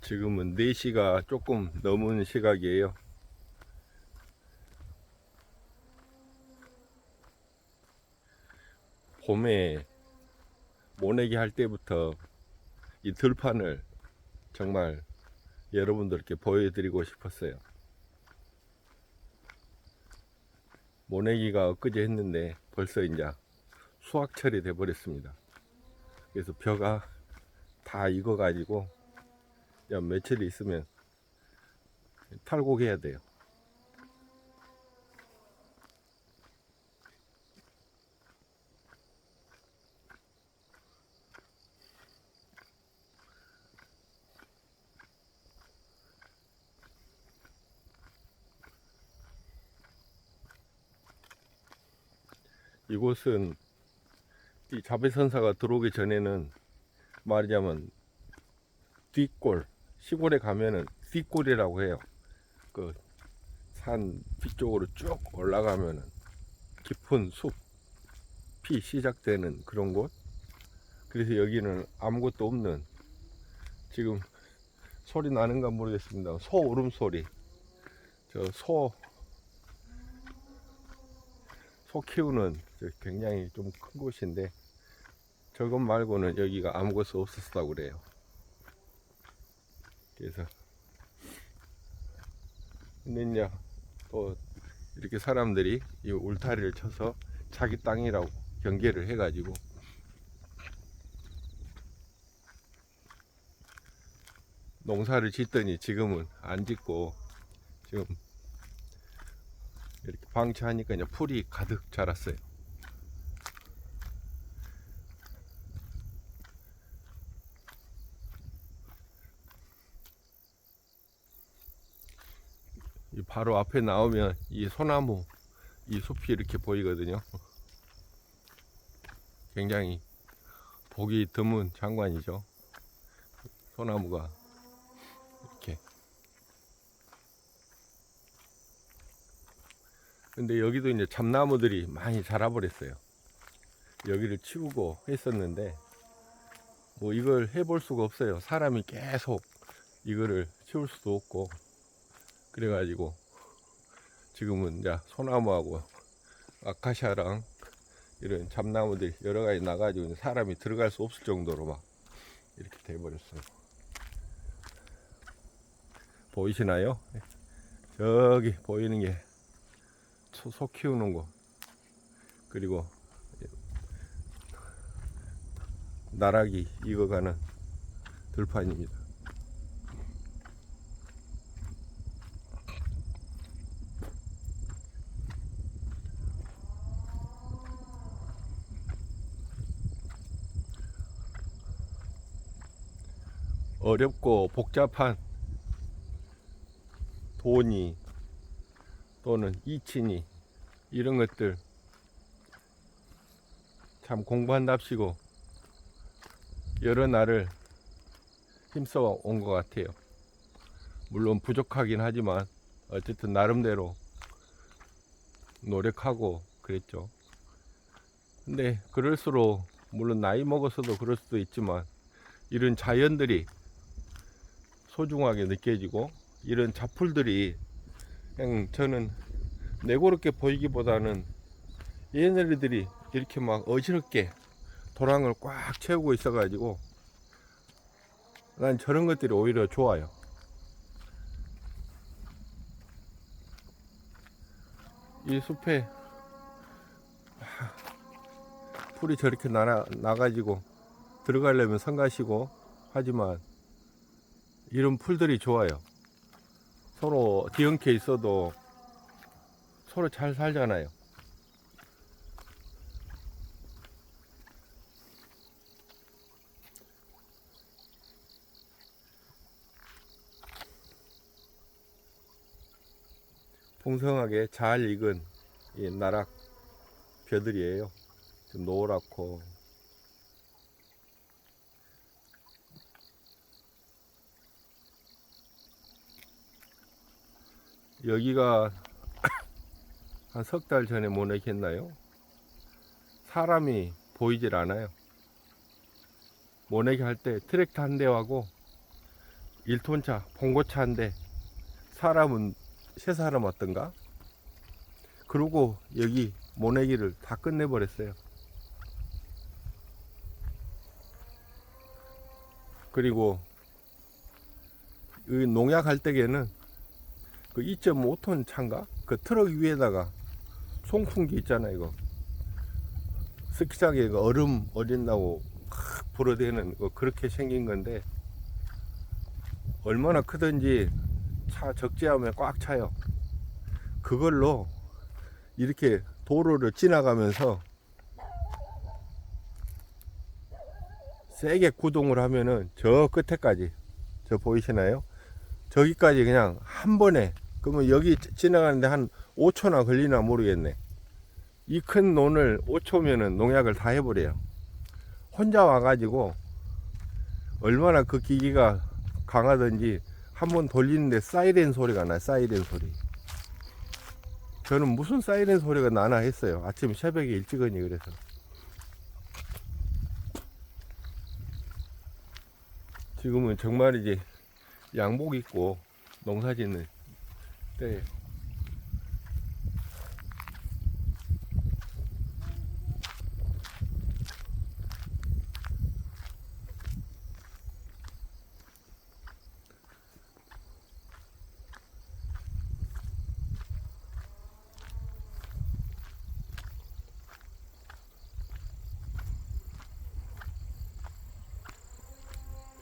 지금은 4시가 조금 넘은 시각이에요. 봄에 모내기 할 때부터 이 들판을 정말 여러분들께 보여드리고 싶었어요. 모내기가 엊그제 했는데 벌써 이제 수확철이 돼 버렸습니다. 그래서 벼가 다 익어 가지고 며칠 있으면 탈곡해야 돼요. 이곳은 이 자배선사가 들어오기 전에는 말하자면 뒷골, 시골에 가면은 뒷골이라고 해요. 그 산 뒤쪽으로 쭉 올라가면은 깊은 숲이 시작되는 그런 곳. 그래서 여기는 아무것도 없는, 지금 소리 나는가 모르겠습니다. 소 울음소리. 소 키우는 굉장히 좀 큰 곳인데, 저것 말고는 여기가 아무것도 없었다고 그래요. 그래서 근데 이제 또 이렇게 사람들이 이 울타리를 쳐서 자기 땅이라고 경계를 해가지고 농사를 짓더니 지금은 안 짓고, 지금 이렇게 방치하니까 이제 풀이 가득 자랐어요. 이 바로 앞에 나오면 이 소나무, 이 숲이 이렇게 보이거든요. 굉장히 보기 드문 장관이죠. 소나무가 이렇게. 근데 여기도 이제 참나무들이 많이 자라버렸어요. 여기를 치우고 했었는데 뭐 이걸 해볼 수가 없어요. 사람이 계속 이거를 치울 수도 없고, 그래가지고 지금은 이제 소나무하고 아카시아랑 이런 잡나무들이 여러 가지 나가지고 사람이 들어갈 수 없을 정도로 막 이렇게 돼버렸어요. 보이시나요? 저기 보이는 게 소 키우는 곳, 그리고 나락이 익어가는 들판입니다. 어렵고 복잡한 돈이 또는 이치니 이런 것들 참 공부한답시고 여러 날을 힘써 온 것 같아요. 물론 부족하긴 하지만 어쨌든 나름대로 노력하고 그랬죠. 근데 그럴수록 물론 나이 먹어서도 그럴 수도 있지만 이런 자연들이 소중하게 느껴지고, 이런 잡풀들이 그냥 저는 내고롭게 보이기보다는 얘네들이 이렇게 막 어지럽게 도랑을 꽉 채우고 있어 가지고 난 저런 것들이 오히려 좋아요. 이 숲에 풀이 저렇게 나가지고 들어가려면 성가시고 하지만 이런 풀들이 좋아요. 서로 뒤엉켜 있어도 서로 잘 살잖아요. 풍성하게 잘 익은 이 나락 벼들이에요. 좀 노랗고. 여기가 한 석 달 전에 모내기했나요? 사람이 보이질 않아요. 모내기 할 때 트랙터 한 대하고 1톤차 봉고차인데 사람은 3사람 왔던가? 그러고 여기 모내기를 다 끝내버렸어요. 그리고 이 농약 할 때에는 그 2.5톤 차인가? 그 트럭 위에다가 송풍기 있잖아요. 이거 스키장에 얼음 어린다고 불어대는 그렇게 생긴 건데 얼마나 크든지 차 적재하면 꽉 차요. 그걸로 이렇게 도로를 지나가면서 세게 구동을 하면은 저 끝에까지, 저 보이시나요? 저기까지 그냥 한 번에, 그러면 여기 지나가는데 한 5초나 걸리나 모르겠네. 이 큰 논을 5초면은 농약을 다 해버려요. 혼자 와가지고 얼마나 그 기기가 강하든지 한 번 돌리는데 사이렌 소리가 나요. 사이렌 소리. 저는 무슨 사이렌 소리가 나나 했어요. 아침 새벽에 일찍은이. 그래서 지금은 정말이지 양복 입고 농사 짓는 때예요.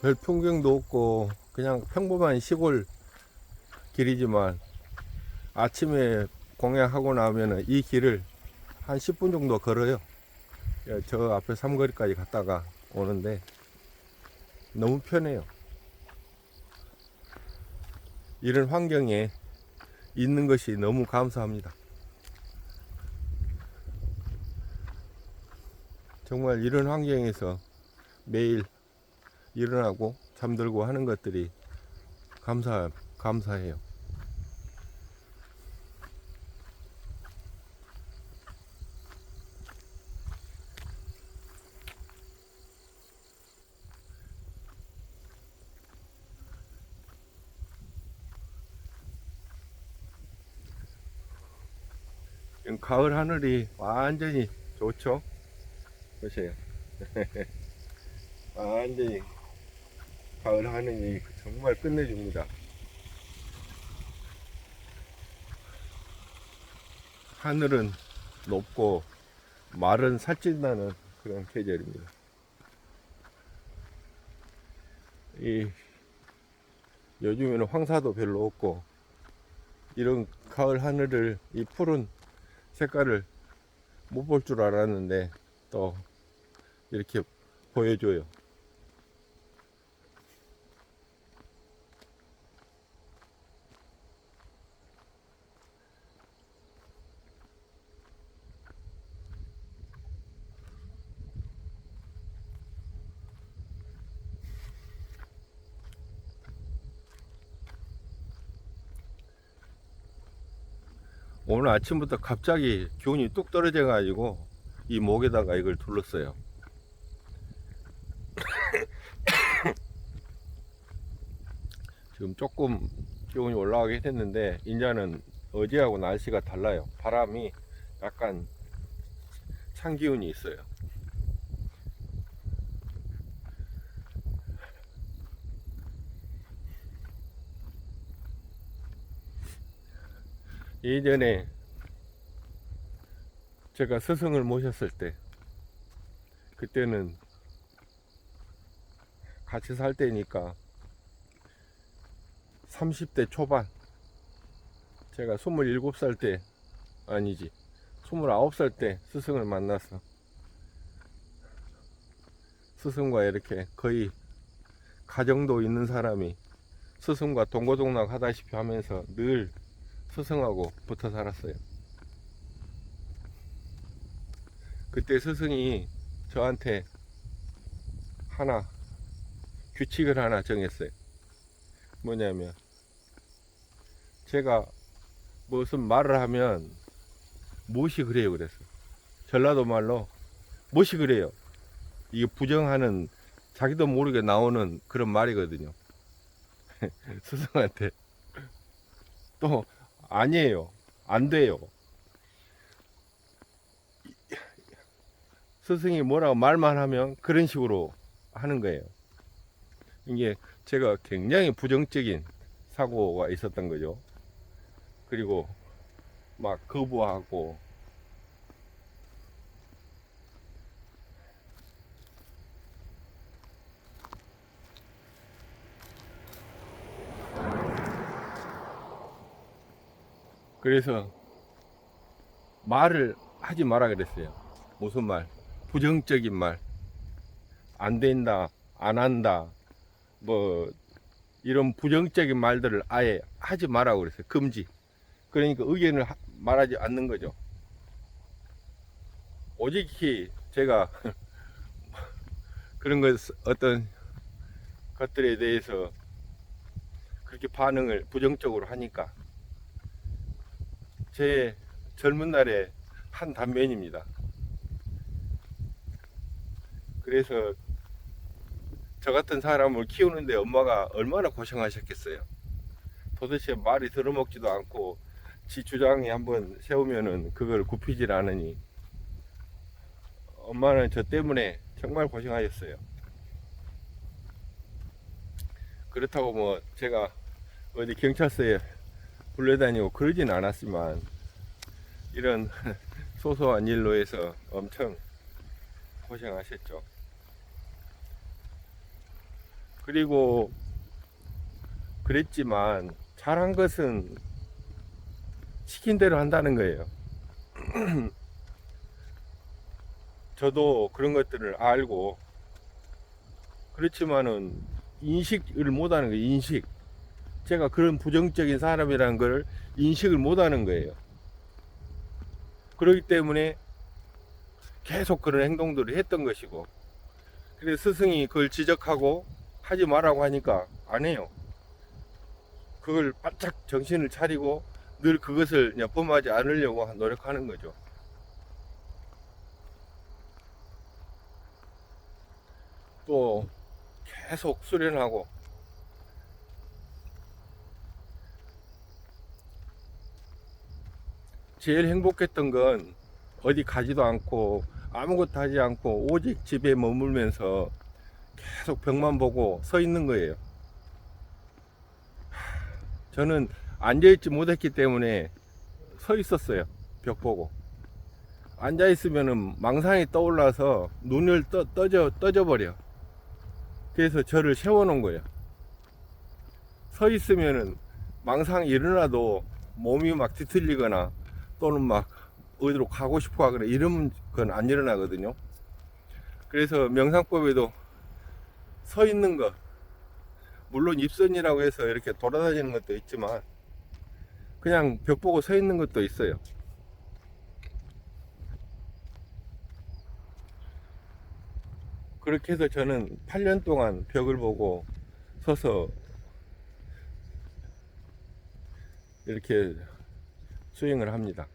별 풍경도 없고 그냥 평범한 시골 길이지만 아침에 공양하고 나면은 이 길을 한 10분 정도 걸어요. 저 앞에 삼거리까지 갔다가 오는데 너무 편해요. 이런 환경에 있는 것이 너무 감사합니다. 정말 이런 환경에서 매일 일어나고 잠들고 하는 것들이 감사해요. 가을 하늘이 완전히 좋죠? 보세요. 완전히 가을 하늘이 정말 끝내줍니다. 하늘은 높고 말은 살찐다는 그런 계절입니다. 요즘에는 황사도 별로 없고 이런 가을 하늘을, 이 푸른 색깔을 못 볼 줄 알았는데 또 이렇게 보여줘요. 오늘 아침부터 갑자기 기온이 뚝 떨어져 가지고 이 목에다가 이걸 둘렀어요. 지금 조금 기온이 올라가게 됐는데 이제는 어제하고 날씨가 달라요. 바람이 약간 찬 기운이 있어요. 예전에 제가 스승을 모셨을 때, 그때는 같이 살 때니까 30대 초반, 제가 27살 때, 아니지, 29살 때 스승을 만나서 스승과 이렇게 거의 가정도 있는 사람이 스승과 동고동락 하다시피 하면서 늘 스승하고 붙어 살았어요. 그때 스승이 저한테 규칙을 하나 정했어요. 뭐냐면, 제가 무슨 말을 하면 무엇이 그래요 그랬어요. 전라도 말로 무엇이 그래요. 이게 부정하는, 자기도 모르게 나오는 그런 말이거든요. 스승한테 또 아니에요, 안 돼요. 스승이 뭐라고 말만 하면 그런 식으로 하는 거예요. 이게 제가 굉장히 부정적인 사고가 있었던 거죠. 그리고 막 거부하고, 그래서 말을 하지 마라 그랬어요. 무슨 말? 부정적인 말. 안 된다, 안 한다, 뭐 이런 부정적인 말들을 아예 하지 마라고 그랬어요. 금지. 그러니까 의견을 말하지 않는 거죠. 오직히 제가 그런 것, 어떤 것들에 대해서 그렇게 반응을 부정적으로 하니까 제 젊은 날의 한 단면입니다. 그래서 저 같은 사람을 키우는데 엄마가 얼마나 고생하셨겠어요. 도대체 말이 들어먹지도 않고 지 주장이 한번 세우면은 그걸 굽히질 않으니 엄마는 저 때문에 정말 고생하셨어요. 그렇다고 뭐 제가 어디 경찰서에 불려다니고 그러진 않았지만 이런 소소한 일로 해서 엄청 고생하셨죠. 그리고 그랬지만 잘한 것은 시킨 대로 한다는 거예요. 저도 그런 것들을 알고, 그렇지만은 인식을 못하는 거예요. 인식. 제가 그런 부정적인 사람이라는 걸 인식을 못하는 거예요. 그렇기 때문에 계속 그런 행동들을 했던 것이고, 그래서 스승이 그걸 지적하고 하지 말라고 하니까 안 해요. 그걸 바짝 정신을 차리고 늘 그것을 범하지 않으려고 노력하는 거죠. 또 계속 수련하고, 제일 행복했던 건 어디 가지도 않고 아무것도 하지 않고 오직 집에 머물면서 계속 벽만 보고 서 있는 거예요. 저는 앉아있지 못했기 때문에 서 있었어요. 벽 보고. 앉아있으면 망상이 떠올라서 눈을 떠져버려. 그래서 저를 세워놓은 거예요. 서 있으면은 망상이 일어나도 몸이 막 뒤틀리거나 또는 막 어디로 가고 싶어 하거나 이런 건 안 일어나거든요. 그래서 명상법에도 서 있는 것, 물론 입선이라고 해서 이렇게 돌아다니는 것도 있지만 그냥 벽 보고 서 있는 것도 있어요. 그렇게 해서 저는 8년 동안 벽을 보고 서서 이렇게 수행을 합니다.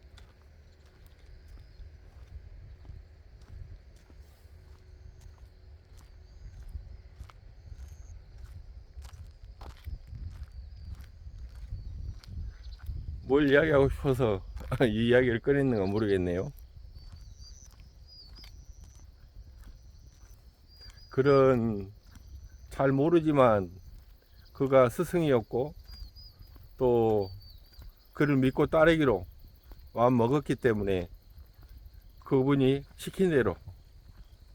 뭘 이야기하고 싶어서 이 이야기를 꺼냈는가 모르겠네요. 그런, 잘 모르지만 그가 스승이었고 또 그를 믿고 따르기로 마음 먹었기 때문에 그분이 시킨 대로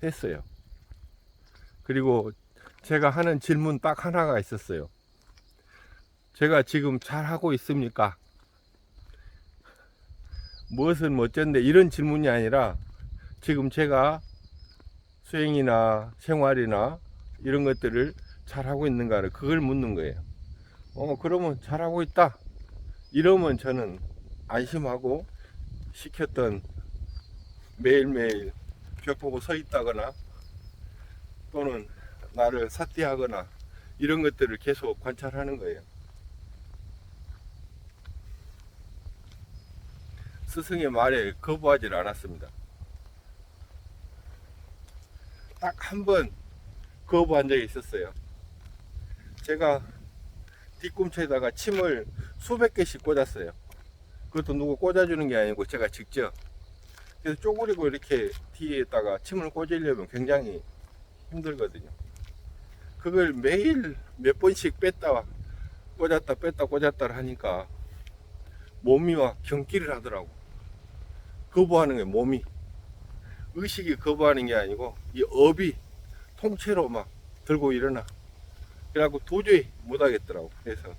했어요. 그리고 제가 하는 질문 딱 하나가 있었어요. 제가 지금 잘 하고 있습니까? 무엇은 어쩐데, 이런 질문이 아니라 지금 제가 수행이나 생활이나 이런 것들을 잘 하고 있는가를, 그걸 묻는 거예요. 그러면 잘하고 있다 이러면 저는 안심하고 시켰던, 매일매일 벽 보고 서 있다거나 또는 나를 삿대하거나 이런 것들을 계속 관찰하는 거예요. 스승의 말에 거부하지 않았습니다. 딱 한 번 거부한 적이 있었어요. 제가 뒤꿈치에다가 침을 수백 개씩 꽂았어요. 그것도 누구 꽂아주는 게 아니고 제가 직접. 그래서 쪼그리고 이렇게 뒤에다가 침을 꽂으려면 굉장히 힘들거든요. 그걸 매일 몇 번씩 뺐다 꽂았다 뺐다 꽂았다 하니까 몸이 막 경기를 하더라고. 거부하는 게 몸이. 의식이 거부하는 게 아니고 이 업이 통째로 막 들고 일어나. 그래갖고 도저히 못 하겠더라고. 그래서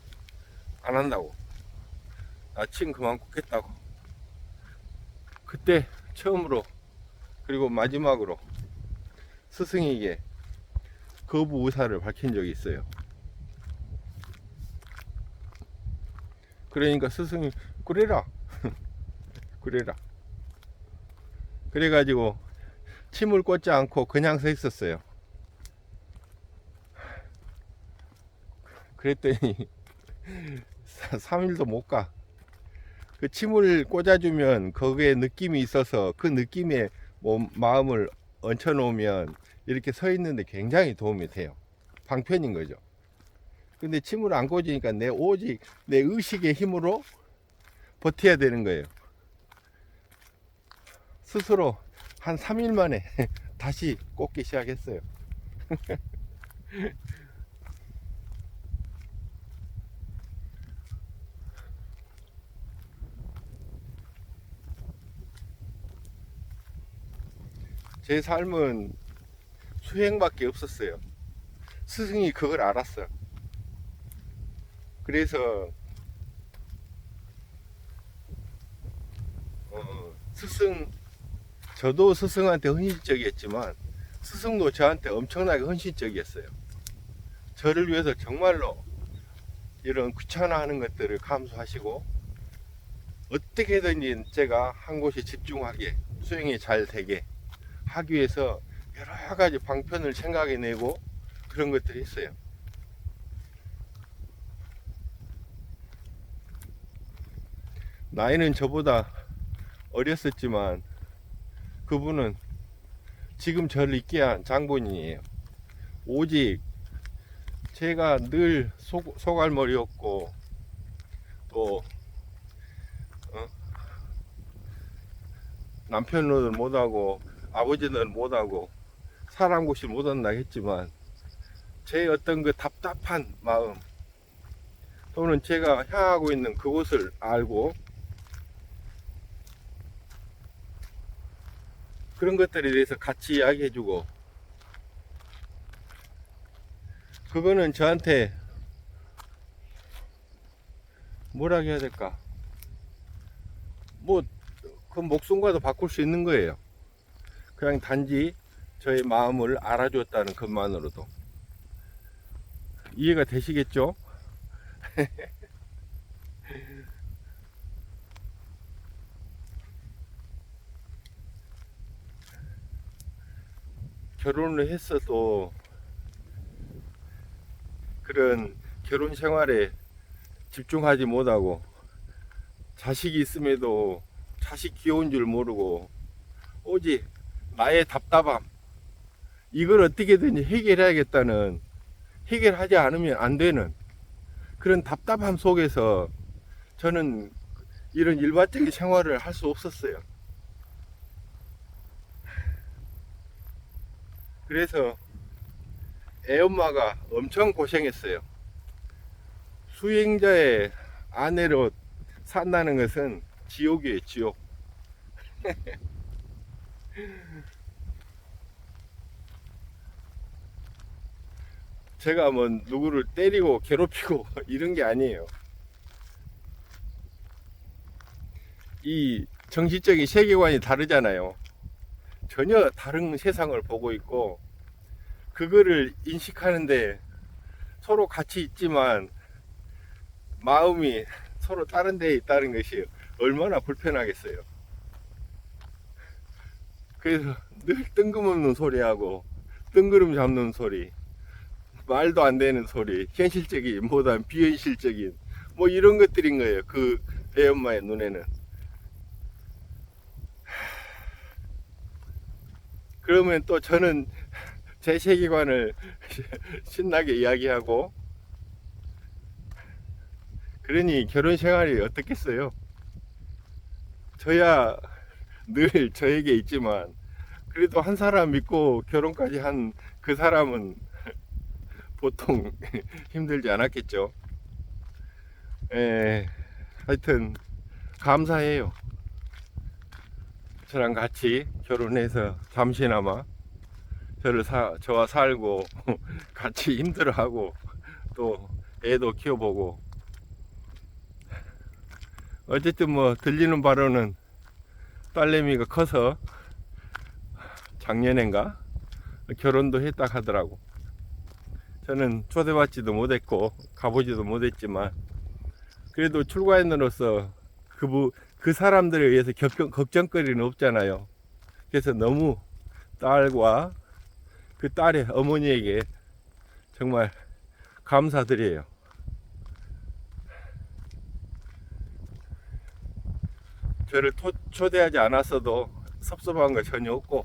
안 한다고. 침 그만 꽂겠다고. 그때 처음으로 그리고 마지막으로 스승에게 거부 의사를 밝힌 적이 있어요. 그러니까 스승이 그래라 그래라 그래가지고 침을 꽂지 않고 그냥 서 있었어요. 그랬더니 3일도 못 가. 그 침을 꽂아주면 거기에 느낌이 있어서 그 느낌에 마음을 얹혀 놓으면 이렇게 서 있는데 굉장히 도움이 돼요. 방편인 거죠. 근데 침을 안 꽂으니까 오직 내 의식의 힘으로 버텨야 되는 거예요. 스스로 한 3일 만에 다시 꽂기 시작했어요. 제 삶은 수행밖에 없었어요. 스승이 그걸 알았어요. 그래서 저도 스승한테 헌신적이었지만 스승도 저한테 엄청나게 헌신적이었어요. 저를 위해서 정말로 이런 귀찮아하는 것들을 감수하시고 어떻게든지 제가 한 곳에 집중하게 수행이 잘 되게 하기 위해서 여러 가지 방편을 생각해내고 그런 것들이 있어요. 나이는 저보다 어렸었지만 그분은 지금 저를 있게 한 장본인이에요. 오직 제가 늘 소갈머리였고 또 남편은 못하고 아버지는 못하고 사람 곳이 못한다 했지만 제 어떤 그 답답한 마음 또는 제가 향하고 있는 그곳을 알고 그런 것들에 대해서 같이 이야기해주고 그거는 저한테 뭐라 해야 될까 그 목숨과도 바꿀 수 있는 거예요. 그냥 단지 저의 마음을 알아줬다는 것만으로도. 이해가 되시겠죠? 결혼을 했어도 그런 결혼 생활에 집중하지 못하고 자식이 있음에도 자식 귀여운 줄 모르고 오직 나의 답답함 이걸 어떻게든지 해결해야겠다는 해결하지 않으면 안 되는 그런 답답함 속에서 저는 이런 일반적인 생활을 할 수 없었어요. 그래서 애엄마가 엄청 고생했어요. 수행자의 아내로 산다는 것은 지옥이에요, 지옥. 제가 뭐 누구를 때리고 괴롭히고 이런 게 아니에요. 이 정신적인 세계관이 다르잖아요. 전혀 다른 세상을 보고 있고 그거를 인식하는데 서로 같이 있지만 마음이 서로 다른 데에 있다는 것이 얼마나 불편하겠어요. 그래서 늘 뜬금없는 소리하고 뜬구름 잡는 소리 말도 안 되는 소리 현실적인 보다 비현실적인 뭐 이런 것들인 거예요. 그 애엄마의 눈에는. 그러면 또 저는 제 세계관을 신나게 이야기하고 그러니 결혼 생활이 어떻겠어요? 저야 늘 저에게 있지만 그래도 한 사람 믿고 결혼까지 한 그 사람은 보통 힘들지 않았겠죠. 에, 하여튼 감사해요. 저랑 같이 결혼해서 잠시나마 저와 살고 같이 힘들어하고 또 애도 키워보고, 어쨌든 뭐 들리는 바로는 딸내미가 커서 작년엔가 결혼도 했다 하더라고. 저는 초대받지도 못했고 가보지도 못했지만 그래도 출가인으로서 그 사람들에 의해서 걱정거리는 없잖아요. 그래서 너무 딸과 그 딸의 어머니에게 정말 감사드려요. 저를 초대하지 않았어도 섭섭한 거 전혀 없고,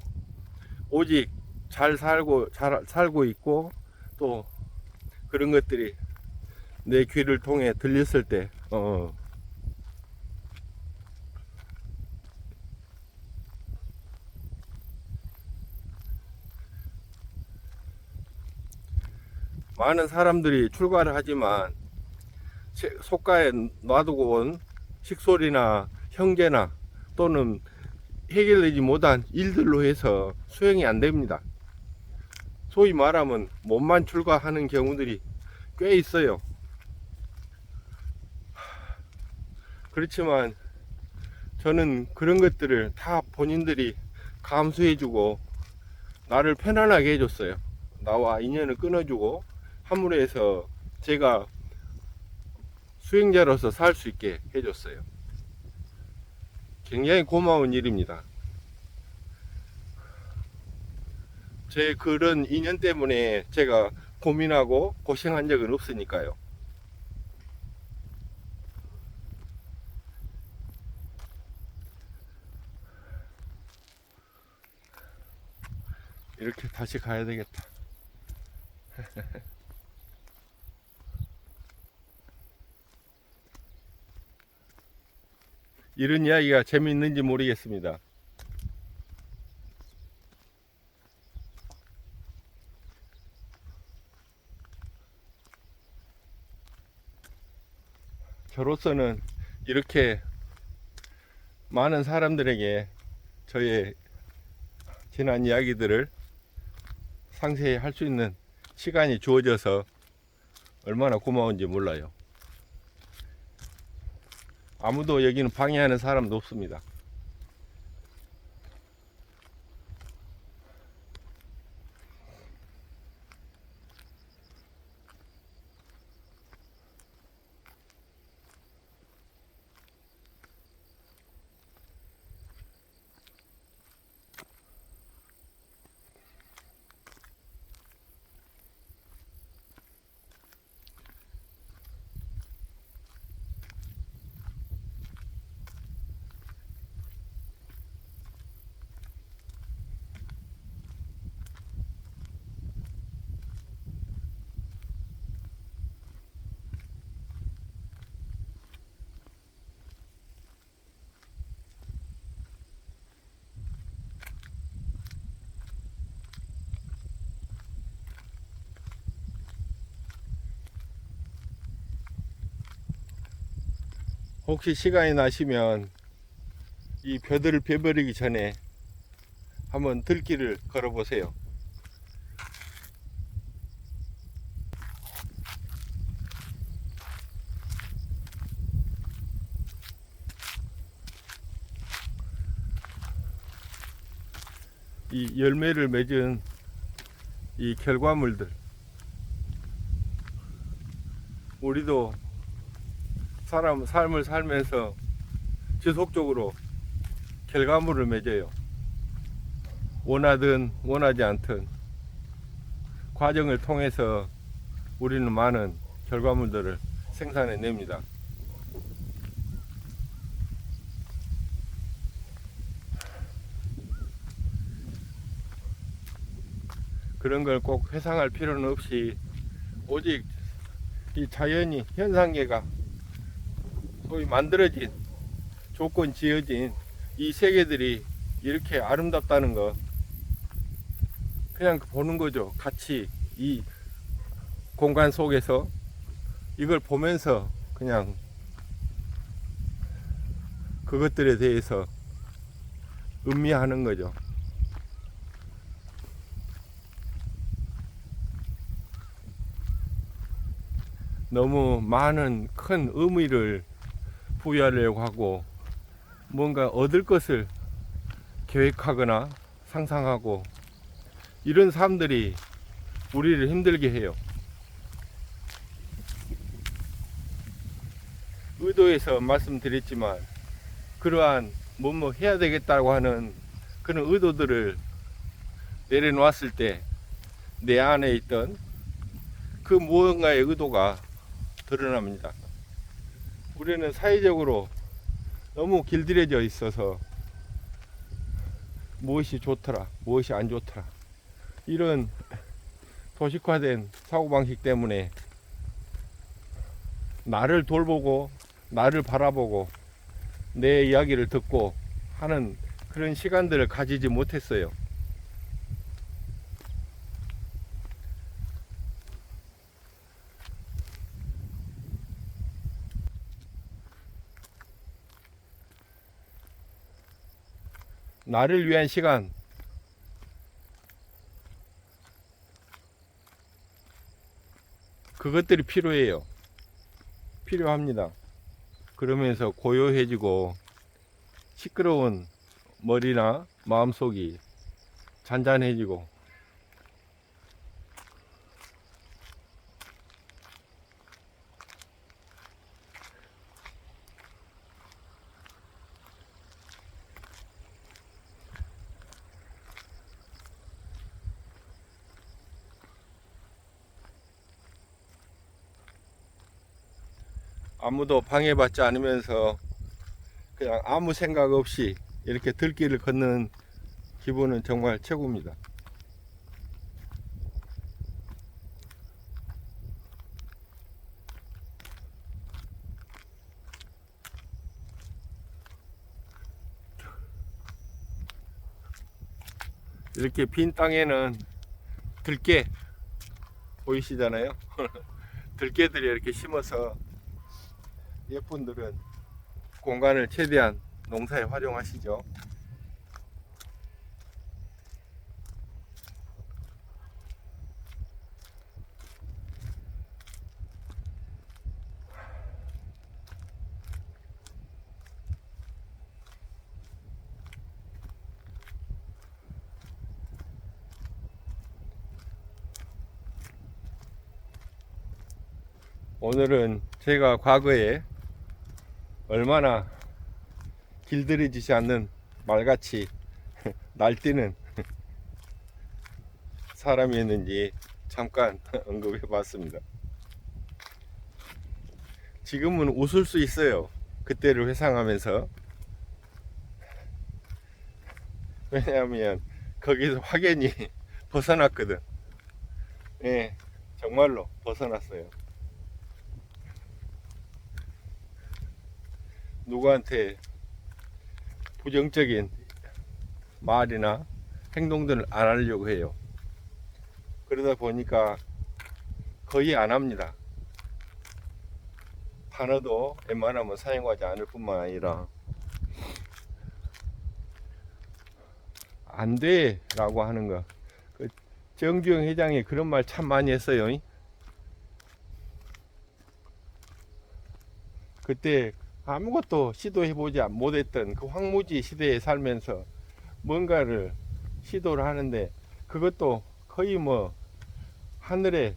오직 잘 살고 있고 또 그런 것들이 내 귀를 통해 들렸을 때 많은 사람들이 출가를 하지만 속가에 놔두고 온 식솔이나 형제나 또는 해결되지 못한 일들로 해서 수행이 안 됩니다. 소위 말하면 몸만 출가하는 경우들이 꽤 있어요. 그렇지만 저는 그런 것들을 다 본인들이 감수해주고 나를 편안하게 해줬어요. 나와 인연을 끊어주고 함으로 해서 제가 수행자로서 살 수 있게 해줬어요. 굉장히 고마운 일입니다. 제 그런 인연 때문에 제가 고민하고 고생한 적은 없으니까요. 이렇게 다시 가야 되겠다. 이런 이야기가 재미있는지 모르겠습니다. 저로서는 이렇게 많은 사람들에게 저의 지난 이야기들을 상세히 할 수 있는 시간이 주어져서 얼마나 고마운지 몰라요. 아무도 여기는 방해하는 사람도 없습니다. 혹시 시간이 나시면 이 벼들을 베버리기 전에 한번 들길을 걸어보세요. 이 열매를 맺은 이 결과물들, 우리도 삶을 살면서 지속적으로 결과물을 맺어요. 원하든 원하지 않든 과정을 통해서 우리는 많은 결과물들을 생산해 냅니다. 그런 걸 꼭 회상할 필요는 없이 오직 이 자연이, 현상계가 소위 만들어진 조건 지어진 이 세계들이 이렇게 아름답다는 거 그냥 보는 거죠. 같이 이 공간 속에서 이걸 보면서 그냥 그것들에 대해서 음미하는 거죠. 너무 많은 큰 의미를 부여하려고 하고 뭔가 얻을 것을 계획하거나 상상하고 이런 사람들이 우리를 힘들게 해요. 의도해서 말씀드렸지만 그러한 뭐뭐 해야 되겠다고 하는 그런 의도들을 내려놓았을 때 내 안에 있던 그 무언가의 의도가 드러납니다. 우리는 사회적으로 너무 길들여져 있어서 무엇이 좋더라, 무엇이 안 좋더라 이런 도식화된 사고방식 때문에 나를 돌보고 나를 바라보고 내 이야기를 듣고 하는 그런 시간들을 가지지 못했어요. 나를 위한 시간, 그것들이 필요해요. 필요합니다. 그러면서 고요해지고 시끄러운 머리나 마음속이 잔잔해지고 아무도 방해받지 않으면서 그냥 아무 생각 없이 이렇게 들길을 걷는 기분은 정말 최고입니다. 이렇게 빈 땅에는 들깨 보이시잖아요. 들깨들이 이렇게 심어서 예쁜들은 공간을 최대한 농사에 활용하시죠. 오늘은 제가 과거에 얼마나 길들여지지 않는 말같이 날뛰는 사람이었는지 잠깐 언급해 봤습니다. 지금은 웃을 수 있어요. 그때를 회상하면서. 왜냐하면 거기서 확연히 벗어났거든. 예, 정말로 벗어났어요. 누구한테 부정적인 말이나 행동들을 안 하려고 해요. 그러다 보니까 거의 안 합니다. 단어도 웬만하면 사용하지 않을 뿐만 아니라 안 돼 라고 하는 거. 그 정주영 회장이 그런 말 참 많이 했어요. 그때 아무것도 시도해보지 못했던 그 황무지 시대에 살면서 뭔가를 시도를 하는데 그것도 거의 뭐 하늘에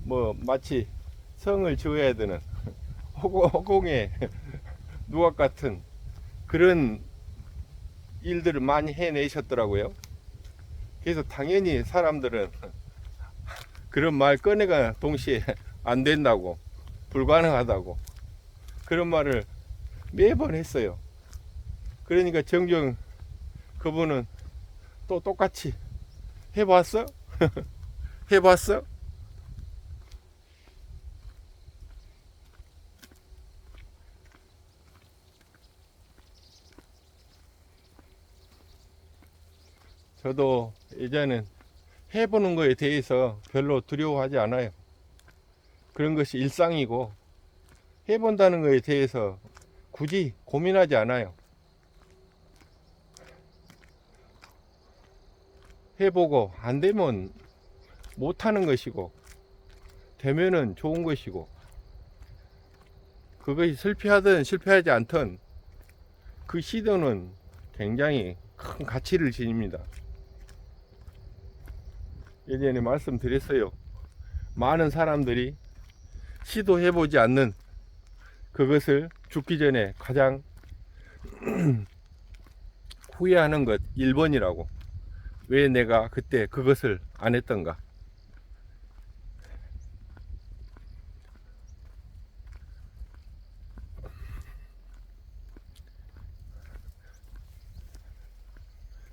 뭐 마치 성을 지어야 되는 허공에 누각 같은 그런 일들을 많이 해내셨더라고요. 그래서 당연히 사람들은 그런 말 꺼내가 동시에 안 된다고, 불가능하다고 그런 말을 매번 했어요. 그러니까 정정 그분은 또 똑같이 해봤어? 해봤어? 저도 예전엔 해보는 거에 대해서 별로 두려워하지 않아요. 그런 것이 일상이고 해본다는 거에 대해서 굳이 고민하지 않아요. 해보고 안 되면 못하는 것이고 되면은 좋은 것이고, 그것이 실패하든 실패하지 않든 그 시도는 굉장히 큰 가치를 지닙니다. 예전에 말씀드렸어요. 많은 사람들이 시도해보지 않는 그것을 죽기 전에 가장 후회하는 것 1번이라고. 왜 내가 그때 그것을 안 했던가.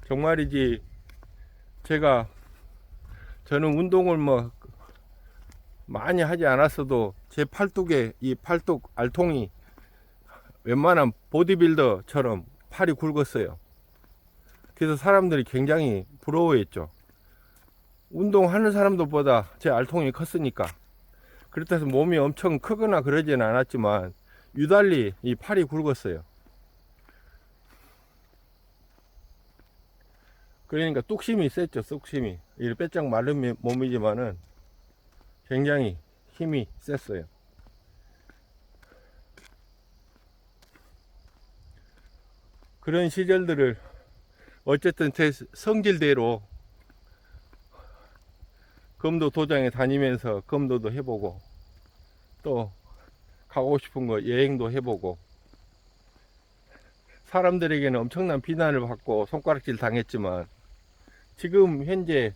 정말이지, 저는 운동을 뭐 많이 하지 않았어도 제 팔뚝에 이 팔뚝 알통이 웬만한 보디빌더처럼 팔이 굵었어요. 그래서 사람들이 굉장히 부러워했죠. 운동하는 사람들보다 제 알통이 컸으니까. 그렇다 해서 몸이 엄청 크거나 그러지는 않았지만 유달리 이 팔이 굵었어요. 그러니까 뚝심이 셌죠. 뚝심이. 이 빼짝 마른 몸이지만은 굉장히 힘이 셌어요. 그런 시절들을 어쨌든 제 성질대로 검도 도장에 다니면서 검도도 해보고, 또 가고 싶은 거 여행도 해보고, 사람들에게는 엄청난 비난을 받고 손가락질 당했지만 지금 현재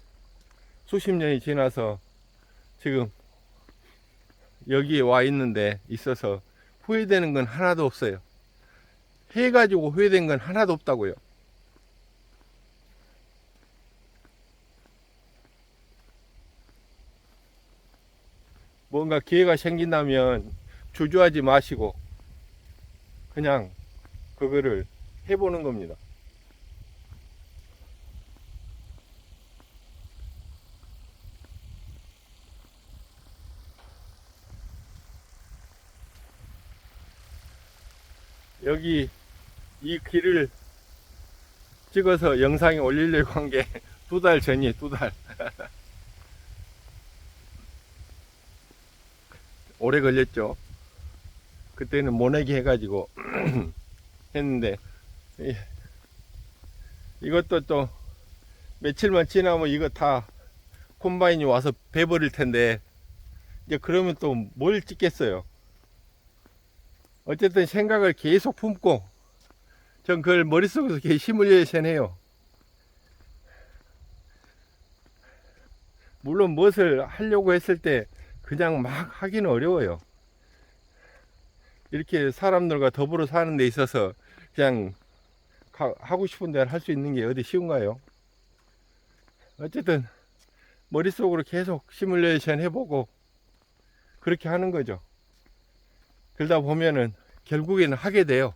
수십 년이 지나서 지금 여기에 와 있는데 있어서 후회되는 건 하나도 없어요. 해가지고 후회된 건 하나도 없다고요. 뭔가 기회가 생긴다면 주저하지 마시고 그냥 그거를 해보는 겁니다. 여기 이 길을 찍어서 영상에 올리려고 한 게 2달 전이에요. 2달. 오래 걸렸죠. 그때는 모내기 해가지고 했는데, 이것도 또 며칠만 지나면 이거 다 콤바인이 와서 베버릴 텐데, 이제 그러면 또 뭘 찍겠어요. 어쨌든 생각을 계속 품고 전 그걸 머릿속에서 계속 시뮬레이션 해요. 물론 무엇을 하려고 했을 때 그냥 막 하기는 어려워요. 이렇게 사람들과 더불어 사는 데 있어서 그냥 하고 싶은 대로 할 수 있는 게 어디 쉬운가요? 어쨌든 머릿속으로 계속 시뮬레이션 해보고 그렇게 하는 거죠. 그러다 보면은 결국에는 하게 돼요.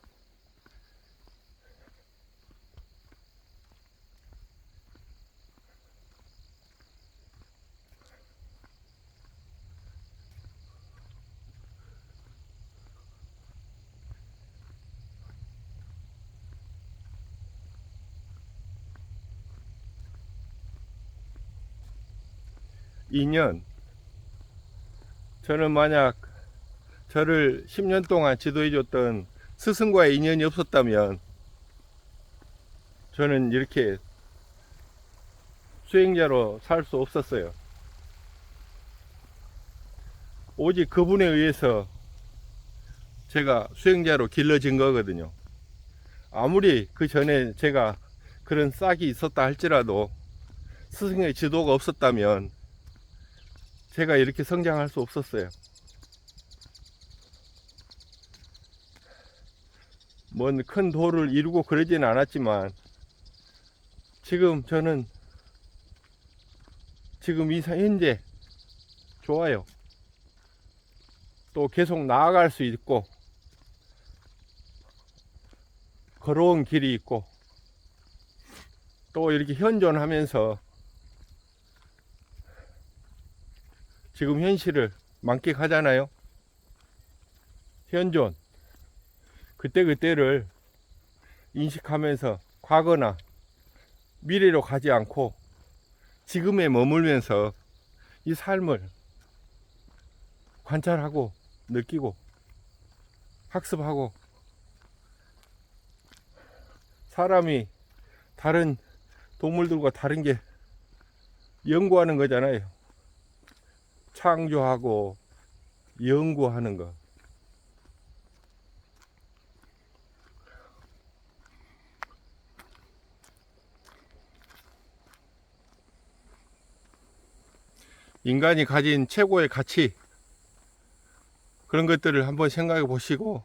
(2년) 저는 만약 저를 10년 동안 지도해줬던 스승과의 인연이 없었다면 저는 이렇게 수행자로 살 수 없었어요. 오직 그분에 의해서 제가 수행자로 길러진 거거든요. 아무리 그 전에 제가 그런 싹이 있었다 할지라도 스승의 지도가 없었다면 제가 이렇게 성장할 수 없었어요. 뭔 큰 도를 이루고 그러지는 않았지만 저는 지금 이 현재 좋아요. 또 계속 나아갈 수 있고 걸어온 길이 있고 또 이렇게 현존하면서 지금 현실을 만끽하잖아요. 현존. 그때그때를 인식하면서 과거나 미래로 가지 않고 지금에 머물면서 이 삶을 관찰하고 느끼고 학습하고, 사람이 다른 동물들과 다른 게 연구하는 거잖아요. 창조하고 연구하는 거. 인간이 가진 최고의 가치, 그런 것들을 한번 생각해 보시고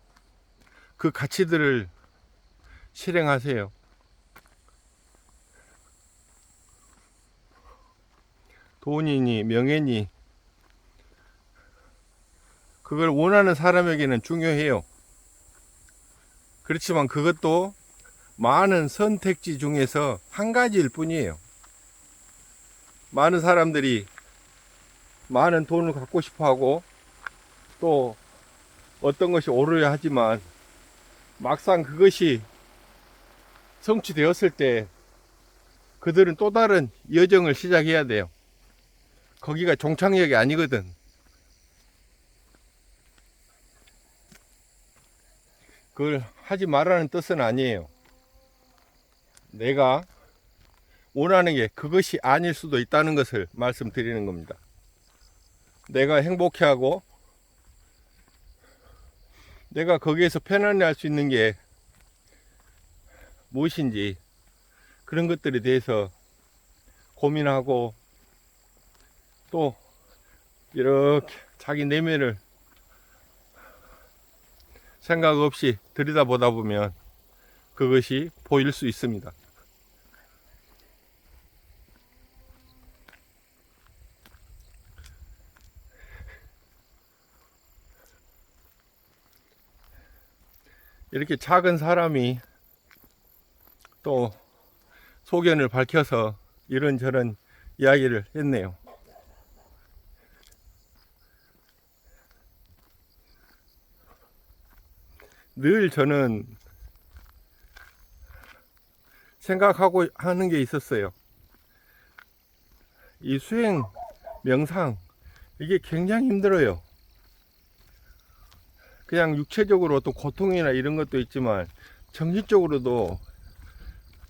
그 가치들을 실행하세요. 돈이니 명예니 그걸 원하는 사람에게는 중요해요. 그렇지만 그것도 많은 선택지 중에서 한 가지일 뿐이에요. 많은 사람들이 많은 돈을 갖고 싶어 하고 또 어떤 것이 오르려 하지만 막상 그것이 성취되었을 때 그들은 또 다른 여정을 시작해야 돼요. 거기가 종착역이 아니거든. 그걸 하지 말라는 뜻은 아니에요. 내가 원하는 게 그것이 아닐 수도 있다는 것을 말씀드리는 겁니다. 내가 행복해하고 내가 거기에서 편안히 할 수 있는 게 무엇인지, 그런 것들에 대해서 고민하고 또 이렇게 자기 내면을 생각 없이 들여다보다 보면 그것이 보일 수 있습니다. 이렇게 작은 사람이 또 소견을 밝혀서 이런저런 이야기를 했네요. 늘 저는 생각하고 하는 게 있었어요. 이 수행, 명상, 이게 굉장히 힘들어요. 그냥 육체적으로 어떤 고통이나 이런 것도 있지만 정신적으로도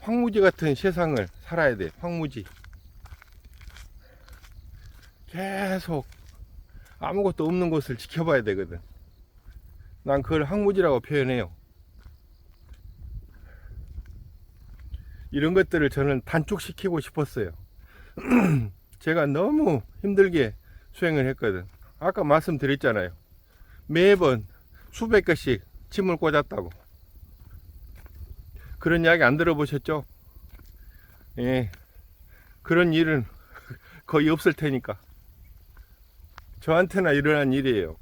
황무지 같은 세상을 살아야 돼. 황무지. 계속 아무것도 없는 곳을 지켜봐야 되거든. 난 그걸 황무지라고 표현해요. 이런 것들을 저는 단축시키고 싶었어요. 제가 너무 힘들게 수행을 했거든. 아까 말씀드렸잖아요. 매번 수백 개씩 침을 꽂았다고. 그런 이야기 안 들어보셨죠? 예, 그런 일은 거의 없을 테니까. 저한테나 일어난 일이에요.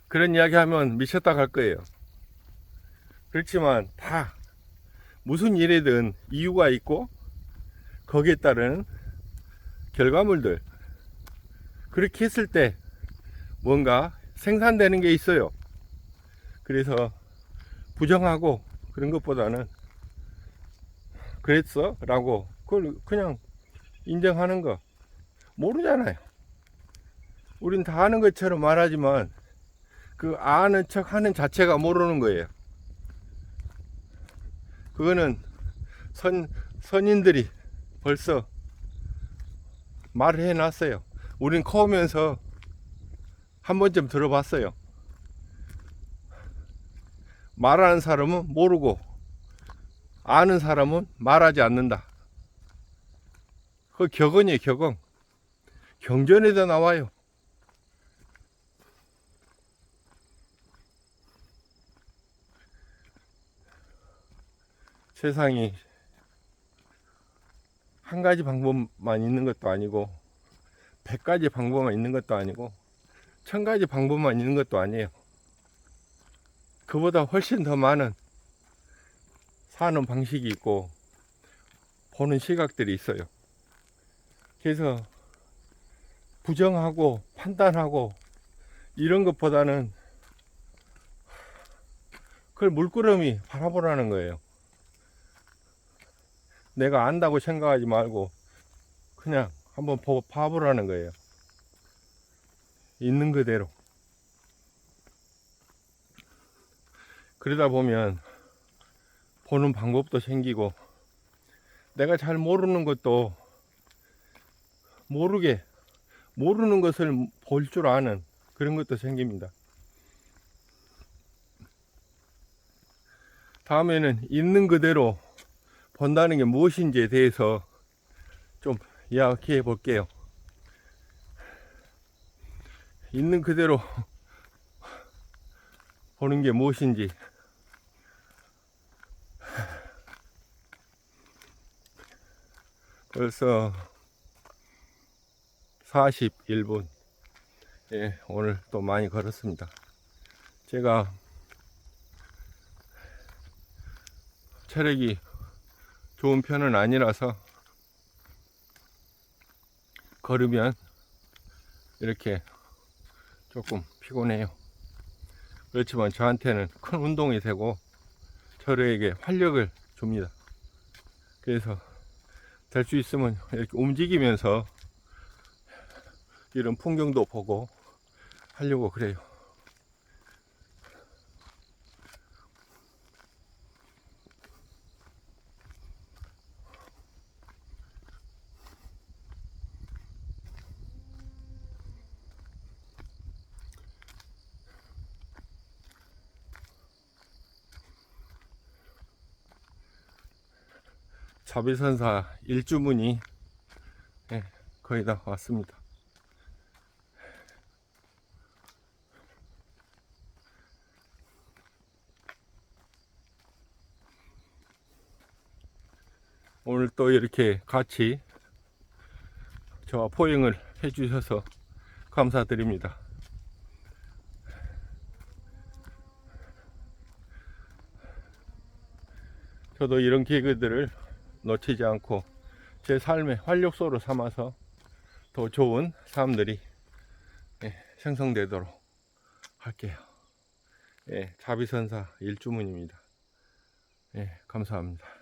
그런 이야기 하면 미쳤다 갈 거예요. 그렇지만 다 무슨 일이든 이유가 있고 거기에 따른 결과물들, 그렇게 했을 때 뭔가 생산되는 게 있어요. 그래서 부정하고 그런 것보다는 그랬어? 라고 그걸 그냥 인정하는 거. 모르잖아요. 우린 다 아는 것처럼 말하지만 그 아는 척 하는 자체가 모르는 거예요. 그거는 선인들이 벌써 말을 해놨어요. 우린 커오면서 한 번쯤 들어봤어요. 말하는 사람은 모르고 아는 사람은 말하지 않는다. 그 격언이에요, 격언. 경전에도 나와요. 세상이 한 가지 방법만 있는 것도 아니고 100가지 방법만 있는 것도 아니고 1000가지 방법만 있는 것도 아니에요. 그보다 훨씬 더 많은 사는 방식이 있고 보는 시각들이 있어요. 그래서 부정하고 판단하고 이런 것보다는 그걸 물끄러미 바라보라는 거예요. 내가 안다고 생각하지 말고 그냥 한번 봐보라는 거예요. 있는 그대로. 그러다 보면 보는 방법도 생기고, 내가 잘 모르는 것도 모르는 것을 볼 줄 아는 그런 것도 생깁니다. 다음에는 있는 그대로 본다는 게 무엇인지에 대해서 좀 이야기해 볼게요. 있는 그대로 보는 게 무엇인지. 벌써 41분. 예, 오늘 또 많이 걸었습니다. 제가 체력이 좋은 편은 아니라서 걸으면 이렇게 조금 피곤해요. 그렇지만 저한테는 큰 운동이 되고 저에게 활력을 줍니다. 그래서 될 수 있으면 이렇게 움직이면서 이런 풍경도 보고 하려고 그래요. 자비선사 일주문이 거의 다 왔습니다. 오늘 또 이렇게 같이 저와 포행을 해주셔서 감사드립니다. 저도 이런 기회들을 놓치지 않고 제 삶의 활력소로 삼아서 더 좋은 사람들이 생성되도록 할게요. 자비선사 일주문입니다. 감사합니다.